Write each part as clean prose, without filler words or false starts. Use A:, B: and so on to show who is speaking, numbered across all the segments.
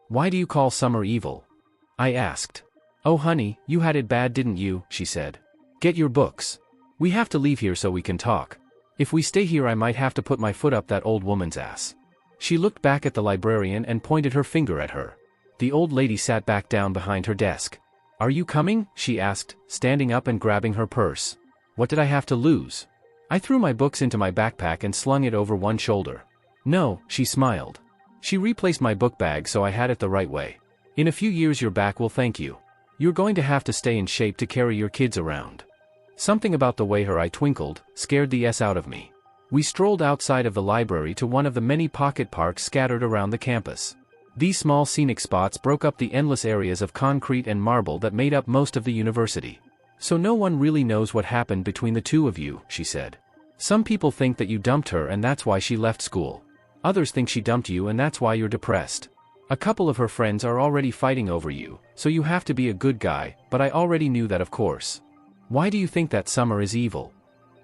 A: Why do you call Summer evil? I asked. Oh honey, you had it bad didn't you, she said. Get your books. We have to leave here so we can talk. If we stay here I might have to put my foot up that old woman's ass. She looked back at the librarian and pointed her finger at her. The old lady sat back down behind her desk. Are you coming? She asked, standing up and grabbing her purse. What did I have to lose? I threw my books into my backpack and slung it over one shoulder. No, she smiled. She replaced my book bag so I had it the right way. In a few years your back will thank you. You're going to have to stay in shape to carry your kids around. Something about the way her eye twinkled scared the S out of me. We strolled outside of the library to one of the many pocket parks scattered around the campus. These small scenic spots broke up the endless areas of concrete and marble that made up most of the university. So no one really knows what happened between the two of you, she said. Some people think that you dumped her and that's why she left school. Others think she dumped you and that's why you're depressed. A couple of her friends are already fighting over you, so you have to be a good guy, but I already knew that of course. Why do you think that Summer is evil?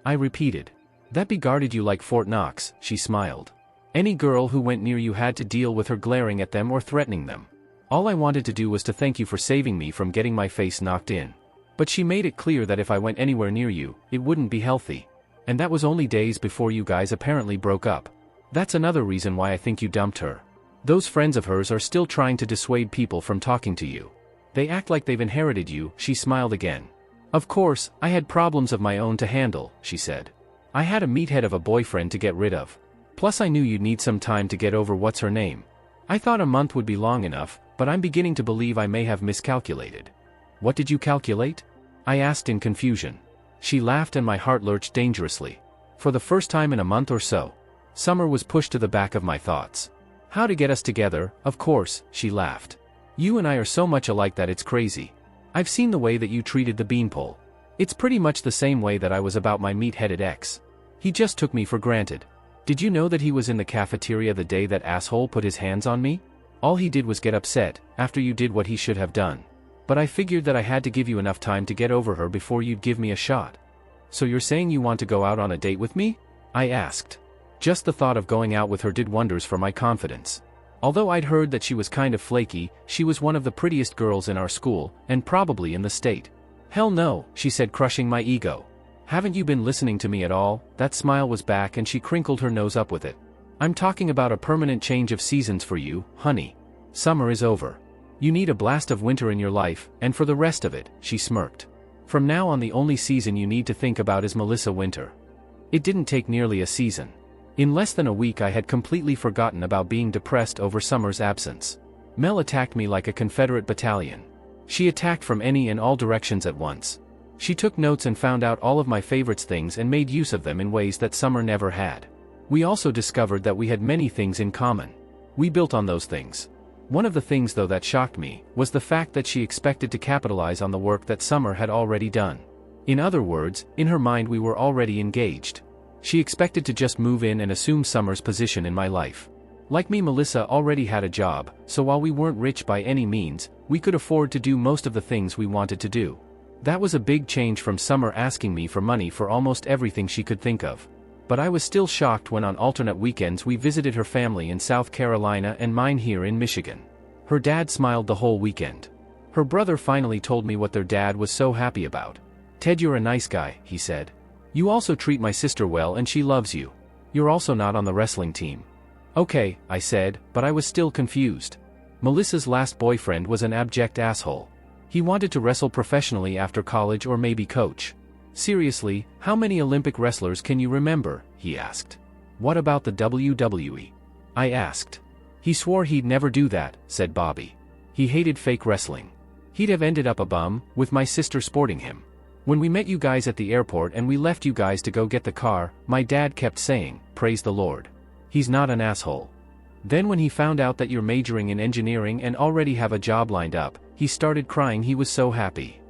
A: I repeated. That be guarded you like Fort Knox, she smiled. Any girl who went near you had to deal with her glaring at them or threatening them. All I wanted to do was to thank you for saving me from getting my face knocked in. But she made it clear that if I went anywhere near you, it wouldn't be healthy. And that was only days before you guys apparently broke up. That's another reason why I think you dumped her. Those friends of hers are still trying to dissuade people from talking to you. They act like they've inherited you, she smiled again. Of course, I had problems of my own to handle, she said. I had a meathead of a boyfriend to get rid of. Plus I knew you'd need some time to get over what's her name. I thought a month would be long enough, but I'm beginning to believe I may have miscalculated. What did you calculate? I asked in confusion. She laughed and my heart lurched dangerously. For the first time in a month or so, Summer was pushed to the back of my thoughts. How to get us together, of course, she laughed. You and I are so much alike that it's crazy. I've seen the way that you treated the beanpole. It's pretty much the same way that I was about my meat-headed ex. He just took me for granted. Did you know that he was in the cafeteria the day that asshole put his hands on me? All he did was get upset, after you did what he should have done. But I figured that I had to give you enough time to get over her before you'd give me a shot. So you're saying you want to go out on a date with me? I asked. Just the thought of going out with her did wonders for my confidence. Although I'd heard that she was kind of flaky, she was one of the prettiest girls in our school, and probably in the state. Hell no, she said, crushing my ego. Haven't you been listening to me at all? That smile was back and she crinkled her nose up with it. I'm talking about a permanent change of seasons for you, honey. Summer is over. You need a blast of winter in your life, and for the rest of it, she smirked. From now on the only season you need to think about is Melissa Winter. It didn't take nearly a season. In less than a week I had completely forgotten about being depressed over Summer's absence. Mel attacked me like a Confederate battalion. She attacked from any and all directions at once. She took notes and found out all of my favorites things and made use of them in ways that Summer never had. We also discovered that we had many things in common. We built on those things. One of the things though that shocked me was the fact that she expected to capitalize on the work that Summer had already done. In other words, in her mind we were already engaged. She expected to just move in and assume Summer's position in my life. Like me, Melissa already had a job, so while we weren't rich by any means, we could afford to do most of the things we wanted to do. That was a big change from Summer asking me for money for almost everything she could think of. But I was still shocked when on alternate weekends we visited her family in South Carolina and mine here in Michigan. Her dad smiled the whole weekend. Her brother finally told me what their dad was so happy about. Ted, you're a nice guy, he said. You also treat my sister well and she loves you. You're also not on the wrestling team. Okay, I said, but I was still confused. Melissa's last boyfriend was an abject asshole. He wanted to wrestle professionally after college or maybe coach. Seriously, how many Olympic wrestlers can you remember? He asked. What about the WWE? I asked. He swore he'd never do that, said Bobby. He hated fake wrestling. He'd have ended up a bum, with my sister sporting him. When we met you guys at the airport and we left you guys to go get the car, my dad kept saying, praise the Lord. He's not an asshole. Then when he found out that you're majoring in engineering and already have a job lined up, he started crying. He was so happy.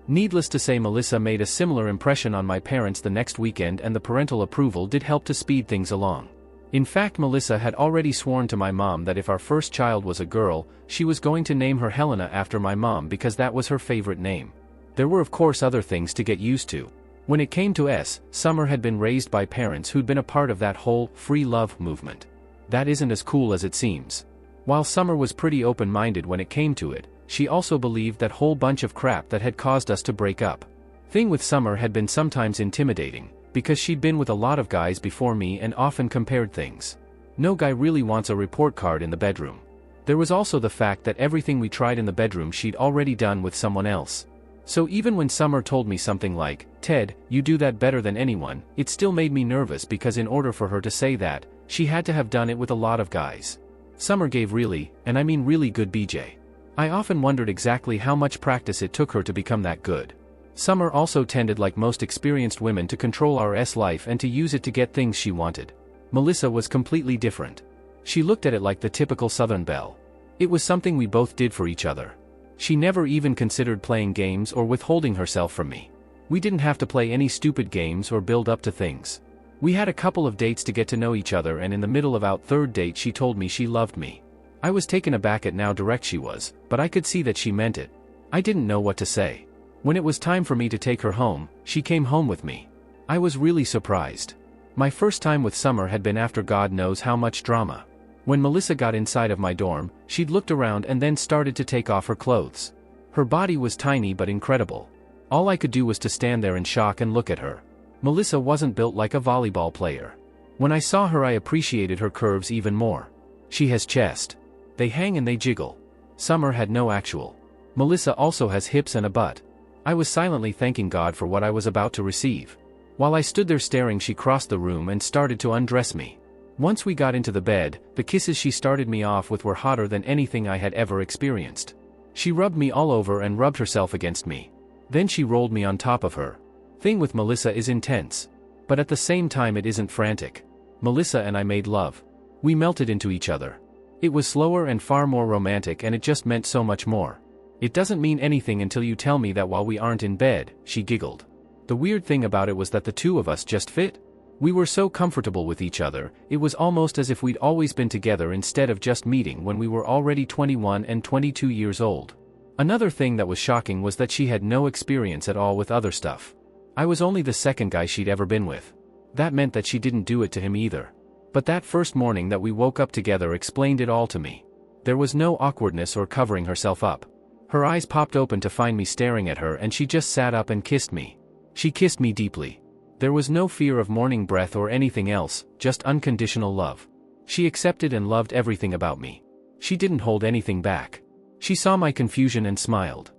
A: Needless to say, Melissa made a similar impression on my parents the next weekend, and the parental approval did help to speed things along. In fact, Melissa had already sworn to my mom that if our first child was a girl, she was going to name her Helena after my mom because that was her favorite name. There were of course other things to get used to. When it came to Summer had been raised by parents who'd been a part of that whole free love movement. That isn't as cool as it seems. While Summer was pretty open-minded when it came to it, she also believed that whole bunch of crap that had caused us to break up. Thing with Summer had been sometimes intimidating, because she'd been with a lot of guys before me and often compared things. No guy really wants a report card in the bedroom. There was also the fact that everything we tried in the bedroom she'd already done with someone else. So even when Summer told me something like, "Ted, you do that better than anyone," it still made me nervous because in order for her to say that, she had to have done it with a lot of guys. Summer gave really, and I mean really good BJ. I often wondered exactly how much practice it took her to become that good. Summer also tended, like most experienced women, to control our life and to use it to get things she wanted. Melissa was completely different. She looked at it like the typical Southern belle. It was something we both did for each other. She never even considered playing games or withholding herself from me. We didn't have to play any stupid games or build up to things. We had a couple of dates to get to know each other, and in the middle of our third date she told me she loved me. I was taken aback at how direct she was, but I could see that she meant it. I didn't know what to say. When it was time for me to take her home, she came home with me. I was really surprised. My first time with Summer had been after God knows how much drama. When Melissa got inside of my dorm, she'd looked around and then started to take off her clothes. Her body was tiny but incredible. All I could do was to stand there in shock and look at her. Melissa wasn't built like a volleyball player. When I saw her, I appreciated her curves even more. She has chest. They hang and they jiggle. Summer had no actual. Melissa also has hips and a butt. I was silently thanking God for what I was about to receive. While I stood there staring, she crossed the room and started to undress me. Once we got into the bed, the kisses she started me off with were hotter than anything I had ever experienced. She rubbed me all over and rubbed herself against me. Then she rolled me on top of her. Thing with Melissa is intense. But at the same time it isn't frantic. Melissa and I made love. We melted into each other. It was slower and far more romantic, and it just meant so much more. It doesn't mean anything until you tell me that while we aren't in bed, she giggled. The weird thing about it was that the two of us just fit. We were so comfortable with each other, it was almost as if we'd always been together instead of just meeting when we were already 21 and 22 years old. Another thing that was shocking was that she had no experience at all with other stuff. I was only the second guy she'd ever been with. That meant that she didn't do it to him either. But that first morning that we woke up together explained it all to me. There was no awkwardness or covering herself up. Her eyes popped open to find me staring at her, and she just sat up and kissed me. She kissed me deeply. There was no fear of morning breath or anything else, just unconditional love. She accepted and loved everything about me. She didn't hold anything back. She saw my confusion and smiled.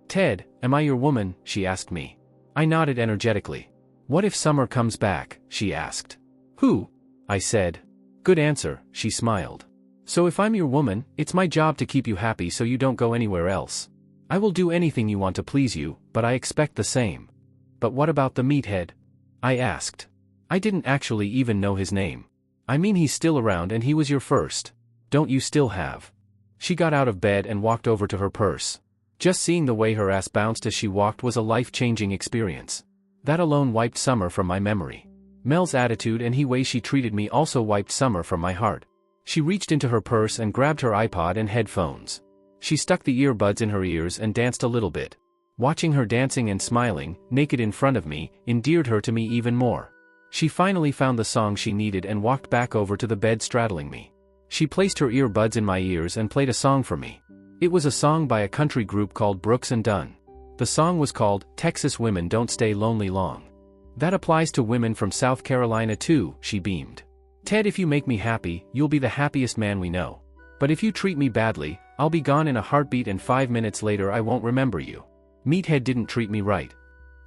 A: "Ted, am I your woman?" she asked me. I nodded energetically. "What if Summer comes back?" she asked. "Who?" I said. "Good answer," she smiled. "So if I'm your woman, it's my job to keep you happy so you don't go anywhere else. I will do anything you want to please you, but I expect the same." "But what about the meathead?" I asked. I didn't actually even know his name. "I mean, he's still around and he was your first. Don't you still have?" She got out of bed and walked over to her purse. Just seeing the way her ass bounced as she walked was a life-changing experience. That alone wiped Summer from my memory. Mel's attitude and the way she treated me also wiped Summer from my heart. She reached into her purse and grabbed her iPod and headphones. She stuck the earbuds in her ears and danced a little bit. Watching her dancing and smiling, naked in front of me, endeared her to me even more. She finally found the song she needed and walked back over to the bed straddling me. She placed her earbuds in my ears and played a song for me. It was a song by a country group called Brooks and Dunn. The song was called "Texas Women Don't Stay Lonely Long." "That applies to women from South Carolina too," she beamed. "Ted, if you make me happy, you'll be the happiest man we know. But if you treat me badly, I'll be gone in a heartbeat, and 5 minutes later I won't remember you." Meathead didn't treat me right.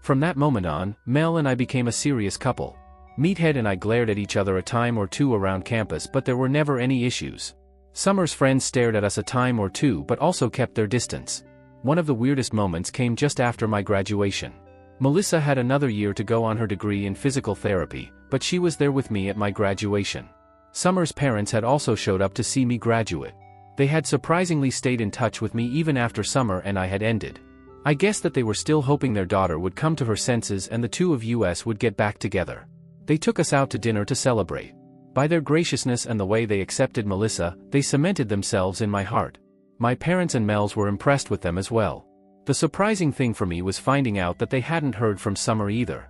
A: From that moment on, Mel and I became a serious couple. Meathead and I glared at each other a time or two around campus, but there were never any issues. Summer's friends stared at us a time or two but also kept their distance. One of the weirdest moments came just after my graduation. Melissa had another year to go on her degree in physical therapy, but she was there with me at my graduation. Summer's parents had also showed up to see me graduate. They had surprisingly stayed in touch with me even after Summer and I had ended. I guess that they were still hoping their daughter would come to her senses and the two of us would get back together. They took us out to dinner to celebrate. By their graciousness and the way they accepted Melissa, they cemented themselves in my heart. My parents and Mel's were impressed with them as well. The surprising thing for me was finding out that they hadn't heard from Summer either.